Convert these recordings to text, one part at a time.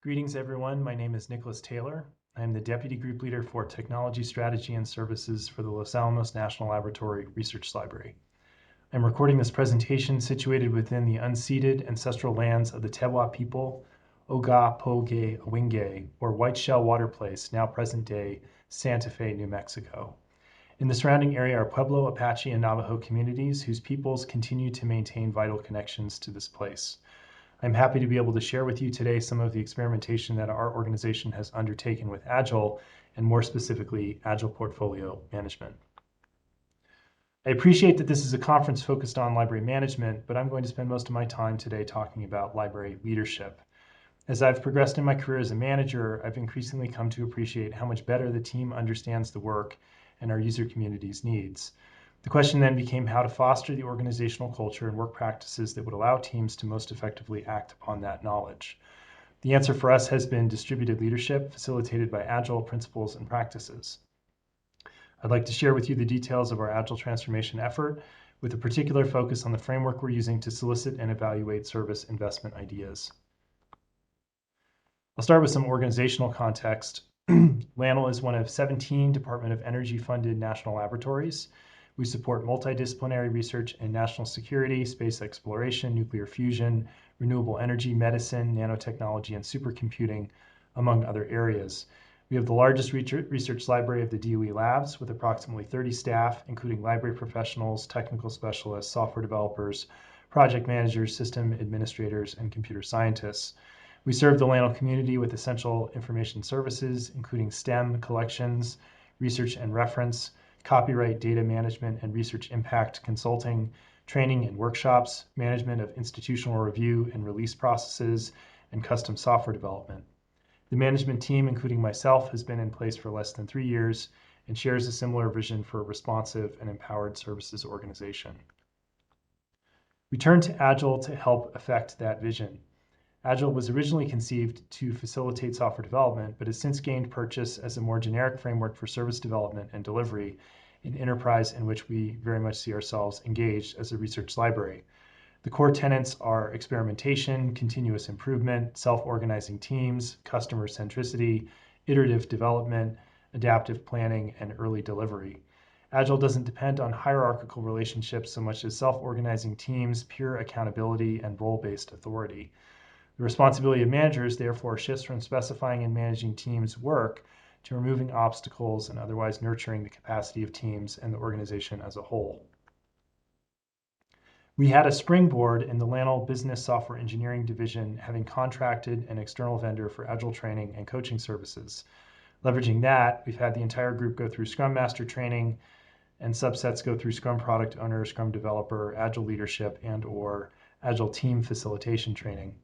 Greetings, everyone. My name is Nicholas Taylor. I am the Deputy Group Leader for Technology, Strategy, and Services for the Los Alamos National Laboratory Research Library. I'm recording this presentation situated within the unceded ancestral lands of the Tewa people, Oga Poge Awinge, or White Shell Water Place, now present-day Santa Fe, New Mexico. In the surrounding area are Pueblo, Apache, and Navajo communities whose peoples continue to maintain vital connections to this place. I'm happy to be able to share with you today some of the experimentation that our organization has undertaken with Agile, and more specifically, Agile Portfolio Management. I appreciate that this is a conference focused on library management, but I'm going to spend most of my time today talking about library leadership. As I've progressed in my career as a manager, I've increasingly come to appreciate how much better the team understands the work and our user community's needs. The question then became how to foster the organizational culture and work practices that would allow teams to most effectively act upon that knowledge. The answer for us has been distributed leadership facilitated by Agile principles and practices. I'd like to share with you the details of our Agile transformation effort with a particular focus on the framework we're using to solicit and evaluate service investment ideas. I'll start with some organizational context. LANL is one of 17 Department of Energy funded national laboratories. We support multidisciplinary research in national security, space exploration, nuclear fusion, renewable energy, medicine, nanotechnology, and supercomputing, among other areas. We have the largest research library of the DOE labs with approximately 30 staff, including library professionals, technical specialists, software developers, project managers, system administrators, and computer scientists. We serve the LANL community with essential information services, including STEM collections, research and reference, copyright data management and research impact consulting, training and workshops, management of institutional review and release processes, and custom software development. The management team, including myself, has been in place for less than 3 years and shares a similar vision for a responsive and empowered services organization. We turn to Agile to help affect that vision. Agile was originally conceived to facilitate software development, but has since gained purchase as a more generic framework for service development and delivery, an enterprise in which we very much see ourselves engaged as a research library. The core tenets are experimentation, continuous improvement, self-organizing teams, customer centricity, iterative development, adaptive planning, and early delivery. Agile doesn't depend on hierarchical relationships so much as self-organizing teams, pure accountability, and role-based authority. The responsibility of managers, therefore, shifts from specifying and managing teams' work to removing obstacles and otherwise nurturing the capacity of teams and the organization as a whole. We had a springboard in the LANL Business Software Engineering Division, having contracted an external vendor for Agile training and coaching services. Leveraging that, we've had the entire group go through Scrum Master training, and subsets go through Scrum Product Owner, Scrum Developer, Agile Leadership, and/or Agile Team Facilitation training.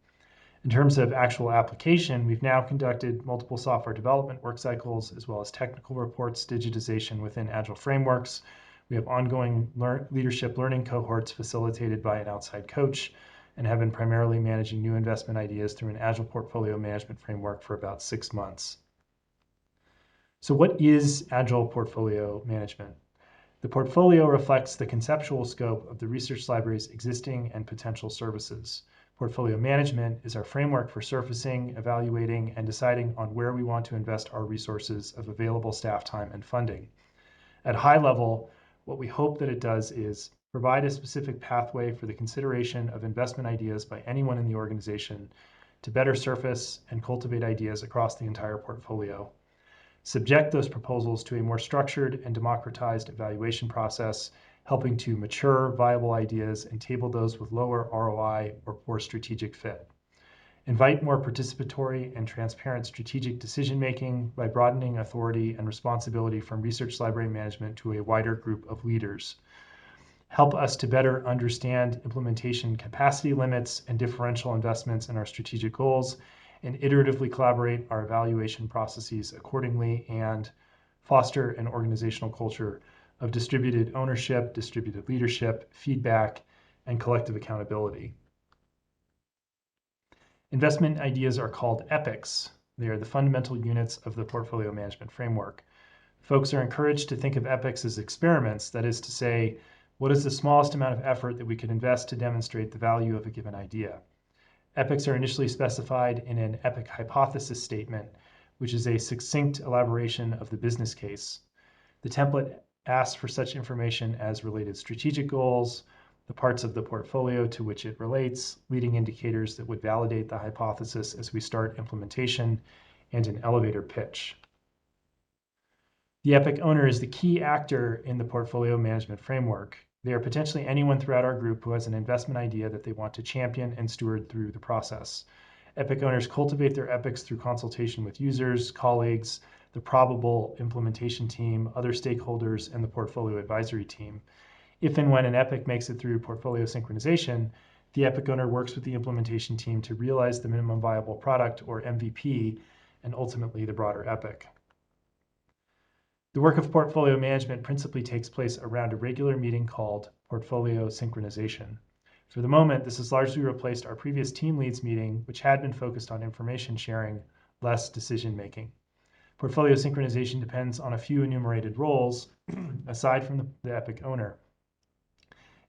In terms of actual application, we've now conducted multiple software development work cycles, as well as technical reports, digitization within Agile frameworks. We have ongoing leadership learning cohorts facilitated by an outside coach, and have been primarily managing new investment ideas through an Agile portfolio management framework for about 6 months. So what is Agile portfolio management? The portfolio reflects the conceptual scope of the research library's existing and potential services. Portfolio management is our framework for surfacing, evaluating, and deciding on where we want to invest our resources of available staff time and funding. At a high level, what we hope that it does is provide a specific pathway for the consideration of investment ideas by anyone in the organization to better surface and cultivate ideas across the entire portfolio. Subject those proposals to a more structured and democratized evaluation process, helping to mature viable ideas and table those with lower ROI or poor strategic fit. Invite more participatory and transparent strategic decision-making by broadening authority and responsibility from research library management to a wider group of leaders. Help us to better understand implementation capacity limits and differential investments in our strategic goals, and iteratively collaborate our evaluation processes accordingly, and foster an organizational culture of distributed ownership, distributed leadership, feedback, and collective accountability. Investment ideas are called epics. They are the fundamental units of the portfolio management framework. Folks are encouraged to think of epics as experiments, that is to say, what is the smallest amount of effort that we could invest to demonstrate the value of a given idea? Epics are initially specified in an epic hypothesis statement, which is a succinct elaboration of the business case. The template asks for such information as related strategic goals, the parts of the portfolio to which it relates, leading indicators that would validate the hypothesis as we start implementation, and an elevator pitch. The Epic owner is the key actor in the portfolio management framework. They are potentially anyone throughout our group who has an investment idea that they want to champion and steward through the process. Epic owners cultivate their epics through consultation with users, colleagues, the probable implementation team, other stakeholders, and the portfolio advisory team. If and when an epic makes it through portfolio synchronization, the epic owner works with the implementation team to realize the minimum viable product, or MVP, and ultimately the broader epic. The work of portfolio management principally takes place around a regular meeting called portfolio synchronization. For the moment, this has largely replaced our previous team leads meeting, which had been focused on information sharing, less decision making. Portfolio synchronization depends on a few enumerated roles, aside from the Epic owner.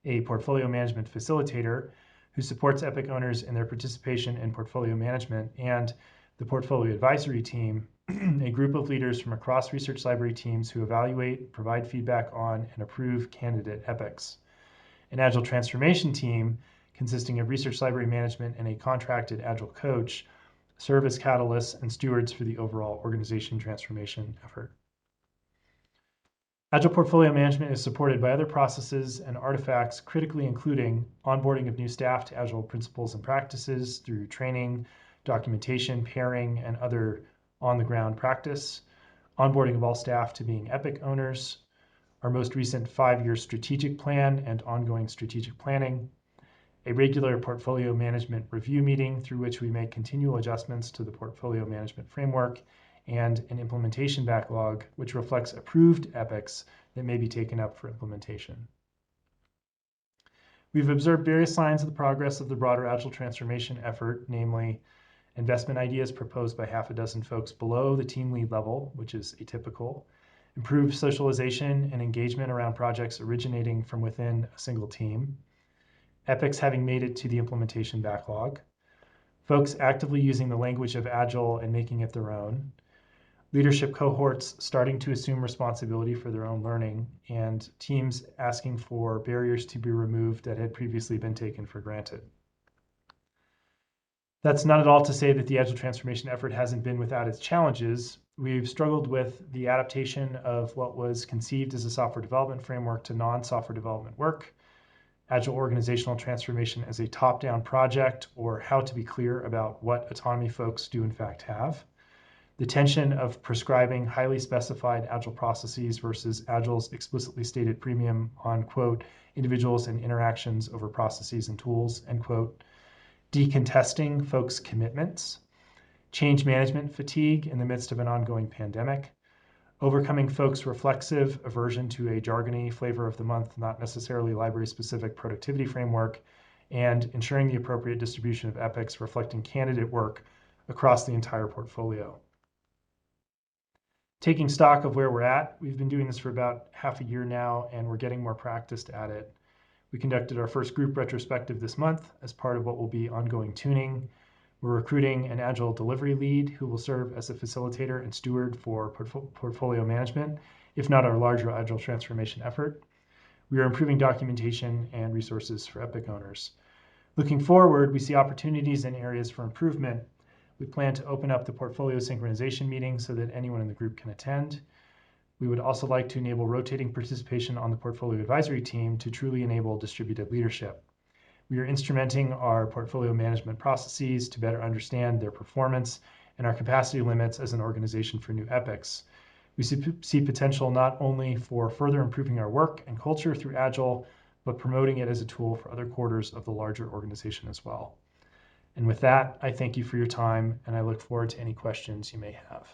A portfolio management facilitator who supports Epic owners in their participation in portfolio management, and the portfolio advisory team, a group of leaders from across research library teams who evaluate, provide feedback on, and approve candidate epics. An Agile transformation team consisting of research library management and a contracted Agile coach serve as catalysts and stewards for the overall organization transformation effort. Agile portfolio management is supported by other processes and artifacts, critically including onboarding of new staff to Agile principles and practices through training, documentation, pairing, and other on-the-ground practice, onboarding of all staff to being Epic owners, our most recent 5-year strategic plan and ongoing strategic planning, a regular portfolio management review meeting through which we make continual adjustments to the portfolio management framework, and an implementation backlog, which reflects approved epics that may be taken up for implementation. We've observed various signs of the progress of the broader Agile transformation effort, namely investment ideas proposed by half a dozen folks below the team lead level, which is atypical, improved socialization and engagement around projects originating from within a single team, epics having made it to the implementation backlog, folks actively using the language of Agile and making it their own, leadership cohorts starting to assume responsibility for their own learning, and teams asking for barriers to be removed that had previously been taken for granted. That's not at all to say that the Agile transformation effort hasn't been without its challenges. We've struggled with the adaptation of what was conceived as a software development framework to non-software development work, Agile organizational transformation as a top-down project, or how to be clear about what autonomy folks do in fact have, the tension of prescribing highly specified Agile processes versus Agile's explicitly stated premium on, quote, individuals and interactions over processes and tools, end quote, decontesting folks' commitments, change management fatigue in the midst of an ongoing pandemic, overcoming folks' reflexive aversion to a jargony flavor of the month, not necessarily library-specific productivity framework, and ensuring the appropriate distribution of epics reflecting candidate work across the entire portfolio. Taking stock of where we're at, we've been doing this for about half a year now, and we're getting more practiced at it. We conducted our first group retrospective this month as part of what will be ongoing tuning. We're recruiting an Agile delivery lead who will serve as a facilitator and steward for portfolio management, if not our larger Agile transformation effort. We are improving documentation and resources for Epic owners. Looking forward, we see opportunities and areas for improvement. We plan to open up the portfolio synchronization meeting so that anyone in the group can attend. We would also like to enable rotating participation on the portfolio advisory team to truly enable distributed leadership. We are instrumenting our portfolio management processes to better understand their performance and our capacity limits as an organization for new epics. We see potential not only for further improving our work and culture through Agile, but promoting it as a tool for other quarters of the larger organization as well. And with that, I thank you for your time, and I look forward to any questions you may have.